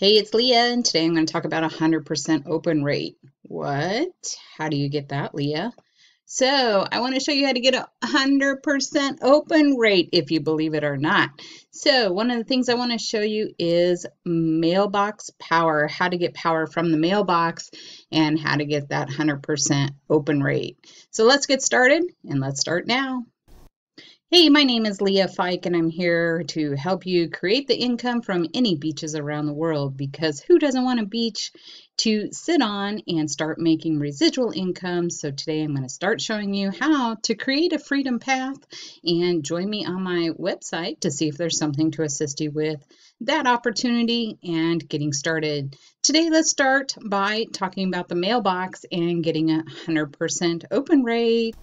Hey, it's Leah, and today I'm going to talk about 100% open rate. What? How do you get that, Leah? So I want to show you how to get a 100% open rate, if you believe it or not. So one of the things I want to show you is mailbox power, how to get power from the mailbox and how to get that 100% open rate. So let's get started, and let's start now. Hey, my name is Leah Fike, and I'm here to help you create the income from any beaches around the world, because who doesn't want a beach to sit on and start making residual income? So today I'm going to start showing you how to create a freedom path, and join me on my website to see if there's something to assist you with that opportunity and getting started. Today, let's start by talking about the mailbox and getting a 100% open rate.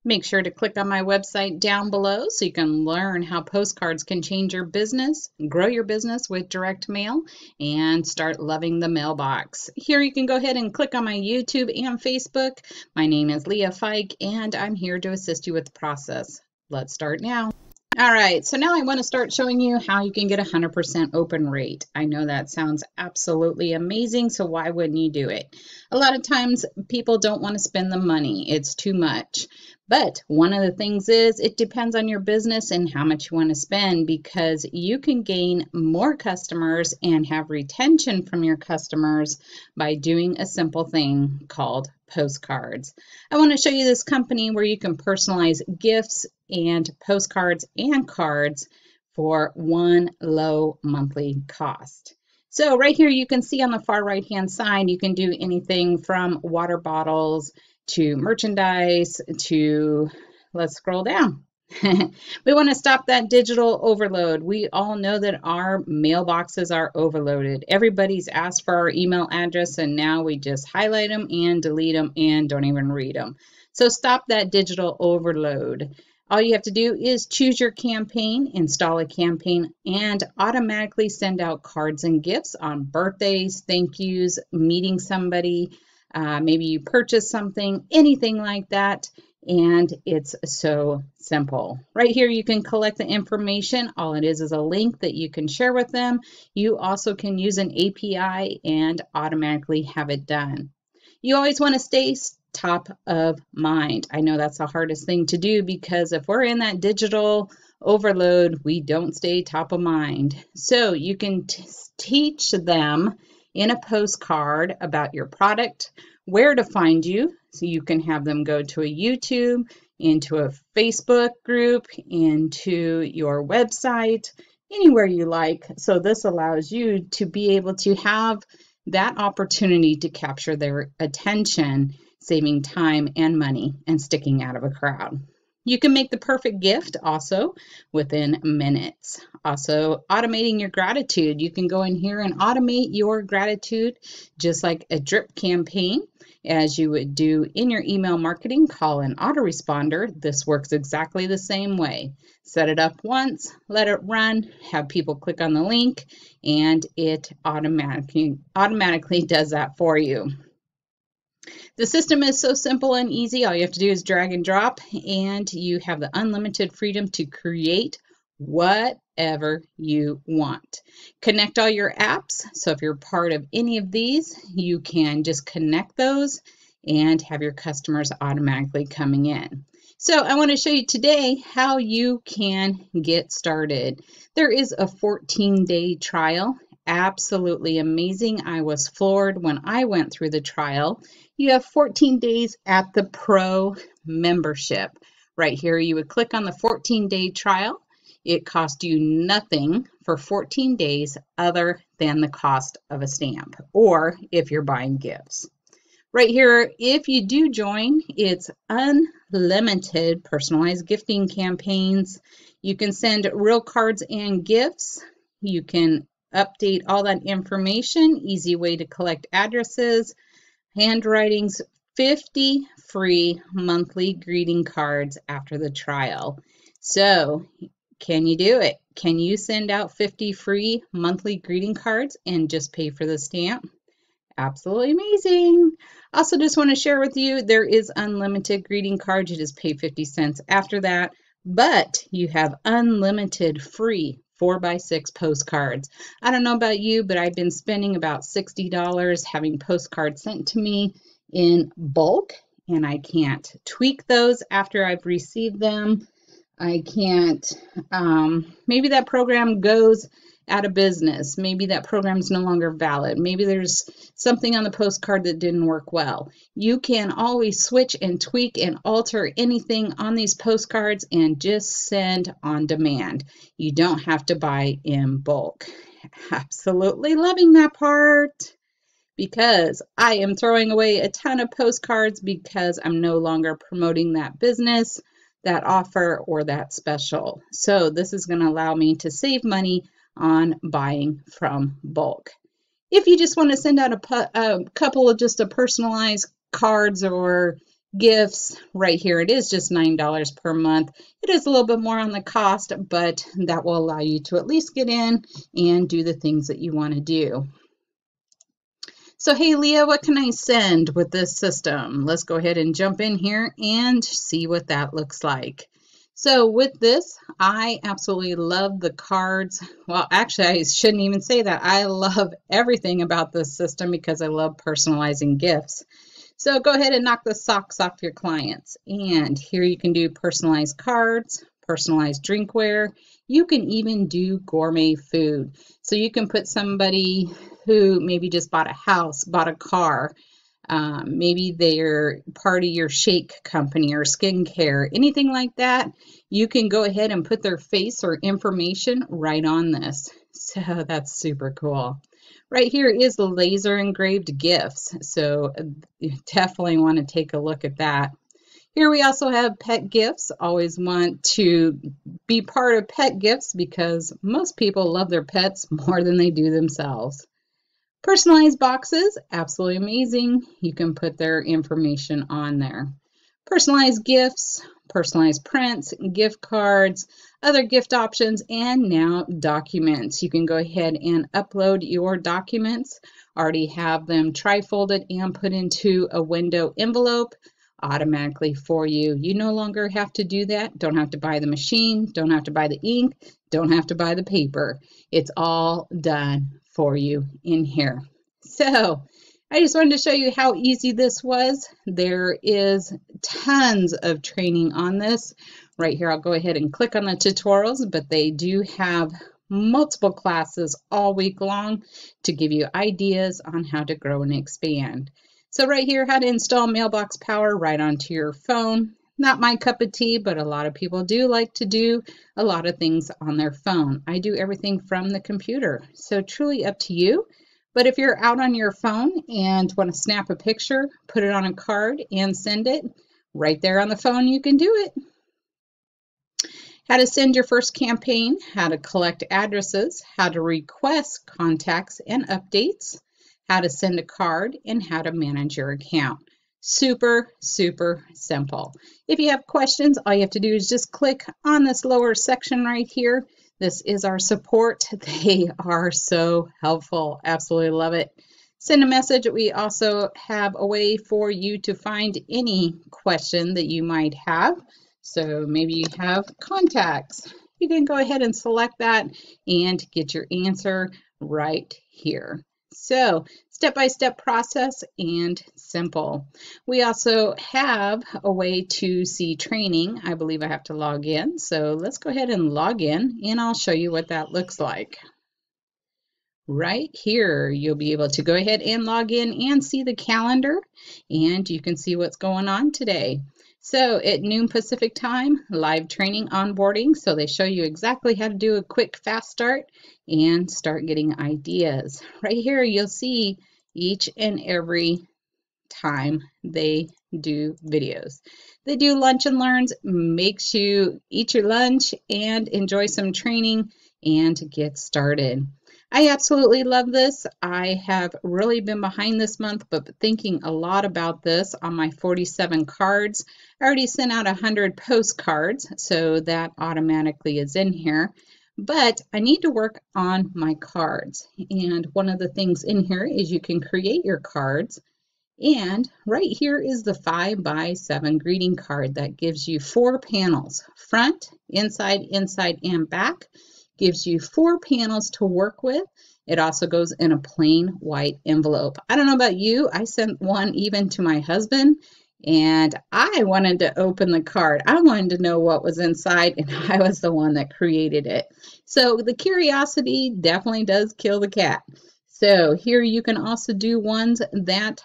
Make sure to click on my website down below so you can learn how postcards can change your business, grow your business with direct mail, and start loving the mailbox. Here you can go ahead and click on my YouTube and Facebook. My name is Leah Fike, and I'm here to assist you with the process. Let's start now. All right, so now I want to start showing you how you can get a 100% open rate. I know that sounds absolutely amazing, so why wouldn't you do it? A lot of times people don't want to spend the money. It's too much. But one of the things is it depends on your business and how much you want to spend, because you can gain more customers and have retention from your customers by doing a simple thing called postcards. I want to show you this company where you can personalize gifts and postcards and cards for one low monthly cost. So right here you can see on the far right hand side, you can do anything from water bottles to merchandise to, let's scroll down. We want to stop that digital overload. We all know that our mailboxes are overloaded. Everybody's asked for our email address, and now we just highlight them and delete them and don't even read them. So stop that digital overload. All you have to do is choose your campaign, install a campaign, and automatically send out cards and gifts on birthdays, thank yous, meeting somebody, maybe you purchase something, anything like that, and it's so simple. Right here you can collect the information. All it is a link that you can share with them. You also can use an API and automatically have it done. You always want to stay top of mind. I know that's the hardest thing to do, because if we're in that digital overload, we don't stay top of mind. So you can teach them in a postcard about your product, where to find you, so you can have them go to a YouTube, into a Facebook group, into your website, anywhere you like. So this allows you to be able to have that opportunity to capture their attention, saving time and money and sticking out of a crowd. You can make the perfect gift also within minutes. Also, automating your gratitude. You can go in here and automate your gratitude just like a drip campaign, as you would do in your email marketing. Call an autoresponder. This works exactly the same way. Set it up once, let it run, have people click on the link, and it automatically does that for you. The system is so simple and easy. All you have to do is drag and drop, and you have the unlimited freedom to create whatever you want. Connect all your apps. So if you're part of any of these, you can just connect those and have your customers automatically coming in. So I want to show you today how you can get started. There is a 14-day trial. Absolutely amazing. I was floored when I went through the trial. You have 14 days at the Pro membership. Right here, you would click on the 14-day trial. It costs you nothing for 14 days other than the cost of a stamp, or if you're buying gifts. Right here, if you do join, it's unlimited personalized gifting campaigns. You can send real cards and gifts. You can update all that information, easy way to collect addresses, handwritings, 50 free monthly greeting cards after the trial. So can you do it? Can you send out 50 free monthly greeting cards and just pay for the stamp? Absolutely amazing. Also just want to share with you, there is unlimited greeting cards. You just pay 50 cents after that, but you have unlimited free 4x6 postcards. I don't know about you, but I've been spending about $60 having postcards sent to me in bulk, and I can't tweak those after I've received them. I can't, maybe that program goes out of business. Maybe that program is no longer valid. Maybe there's something on the postcard that didn't work well. You can always switch and tweak and alter anything on these postcards and just send on demand. You don't have to buy in bulk. Absolutely loving that part, because I am throwing away a ton of postcards because I'm no longer promoting that business, that offer, or that special. So this is going to allow me to save money on buying from bulk. If you just want to send out a couple of just a personalized cards or gifts, right here it is just $9 per month. It is a little bit more on the cost, but that will allow you to at least get in and do the things that you want to do. So hey Leah, what can I send with this system? Let's go ahead and jump in here and see what that looks like. So with this, I absolutely love the cards. Well, actually, I shouldn't even say that. I love everything about this system because I love personalizing gifts. So go ahead and knock the socks off your clients. And here you can do personalized cards, personalized drinkware. You can even do gourmet food. So you can put somebody who maybe just bought a house, bought a car, maybe they're part of your shake company or skincare, anything like that. You can go ahead and put their face or information right on this. So that's super cool. Right here is the laser engraved gifts. So you definitely want to take a look at that. Here we also have pet gifts. Always want to be part of pet gifts because most people love their pets more than they do themselves. Personalized boxes, absolutely amazing. You can put their information on there. Personalized gifts, personalized prints, gift cards, other gift options, and now documents. You can go ahead and upload your documents, already have them tri-folded and put into a window envelope automatically for you. You no longer have to do that. Don't have to buy the machine, don't have to buy the ink, don't have to buy the paper. It's all done for you in here. So I just wanted to show you how easy this was. There is tons of training on this. Right here, I'll go ahead and click on the tutorials, but they do have multiple classes all week long to give you ideas on how to grow and expand. So right here, how to install Mailbox Power right onto your phone. Not my cup of tea, but a lot of people do like to do a lot of things on their phone. I do everything from the computer, so truly up to you. But if you're out on your phone and want to snap a picture, put it on a card and send it, right there on the phone you can do it. How to send your first campaign, how to collect addresses, how to request contacts and updates, how to send a card, and how to manage your account. Super, super simple. If you have questions, all you have to do is just click on this lower section right here. This is our support. They are so helpful. Absolutely love it. Send a message. We also have a way for you to find any question that you might have. So maybe you have contacts. You can go ahead and select that and get your answer right here. So step-by-step process and simple. We also have a way to see training. I believe I have to log in. So let's go ahead and log in and I'll show you what that looks like. Right here, you'll be able to go ahead and log in and see the calendar, and you can see what's going on today. So at noon Pacific time, live training onboarding. So they show you exactly how to do a quick fast start and start getting ideas. Right here, you'll see each and every time they do videos. They do lunch and learns, makes you eat your lunch and enjoy some training and get started. I absolutely love this. I have really been behind this month, but thinking a lot about this on my 47 cards. I already sent out 100 postcards, so that automatically is in here. But I need to work on my cards. And one of the things in here is you can create your cards. And right here is the 5x7 greeting card that gives you 4 panels, front, inside, and back. Gives you 4 panels to work with. It also goes in a plain white envelope. I don't know about you, I sent one even to my husband, and I wanted to open the card. I wanted to know what was inside, and I was the one that created it. So the curiosity definitely does kill the cat. So here you can also do ones that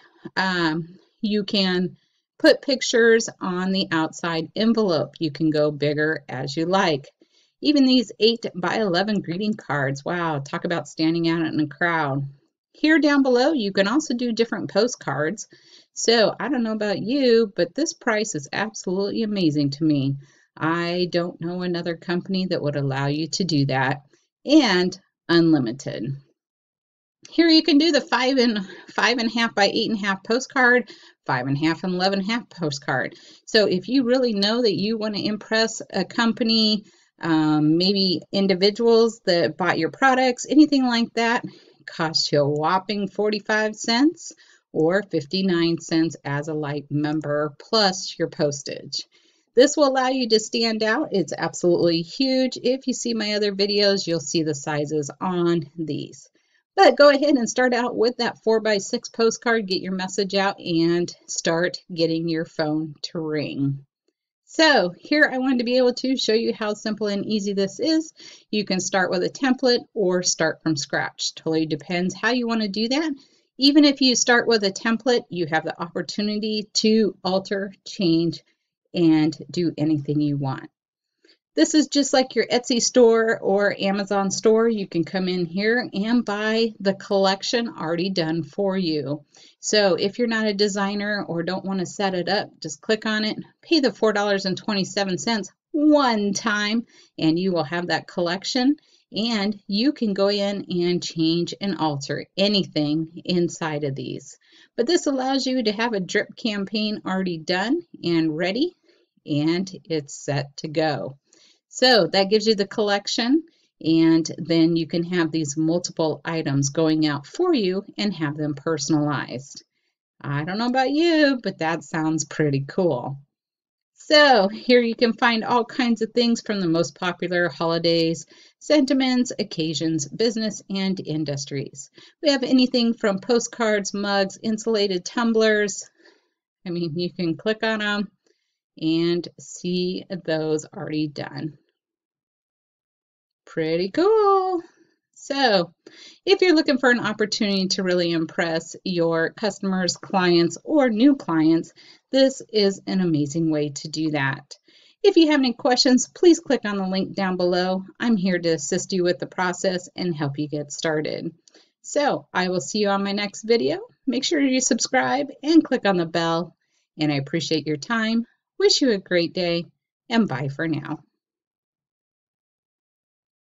you can put pictures on the outside envelope. You can go bigger as you like. Even these 8 by 11 greeting cards. Wow, talk about standing out in a crowd. Here down below, you can also do different postcards. So I don't know about you, but this price is absolutely amazing to me. I don't know another company that would allow you to do that, and unlimited. Here you can do the 5.5 by 8.5 postcard, 5.5 and 11.5 postcard. So if you really know that you want to impress a company, maybe individuals that bought your products, anything like that, it costs you a whopping 45 cents or 59 cents as a light member plus your postage. This will allow you to stand out. It's absolutely huge. If you see my other videos, you'll see the sizes on these. But go ahead and start out with that 4x6 postcard, get your message out, and start getting your phone to ring. So here I wanted to be able to show you how simple and easy this is. You can start with a template or start from scratch. Totally depends how you want to do that. Even if you start with a template, you have the opportunity to alter, change, and do anything you want. This is just like your Etsy store or Amazon store. You can come in here and buy the collection already done for you. So if you're not a designer or don't want to set it up, just click on it, pay the $4.27 one time, and you will have that collection. And you can go in and change and alter anything inside of these. But this allows you to have a drip campaign already done and ready, and it's set to go. So that gives you the collection, and then you can have these multiple items going out for you and have them personalized. I don't know about you, but that sounds pretty cool. So here you can find all kinds of things from the most popular holidays, sentiments, occasions, business, and industries. We have anything from postcards, mugs, insulated tumblers. I mean, you can click on them and see those already done. Pretty cool. So if you're looking for an opportunity to really impress your customers, clients, or new clients, this is an amazing way to do that. If you have any questions, please click on the link down below. I'm here to assist you with the process and help you get started. So I will see you on my next video. Make sure you subscribe and click on the bell. And I appreciate your time. Wish you a great day, and bye for now.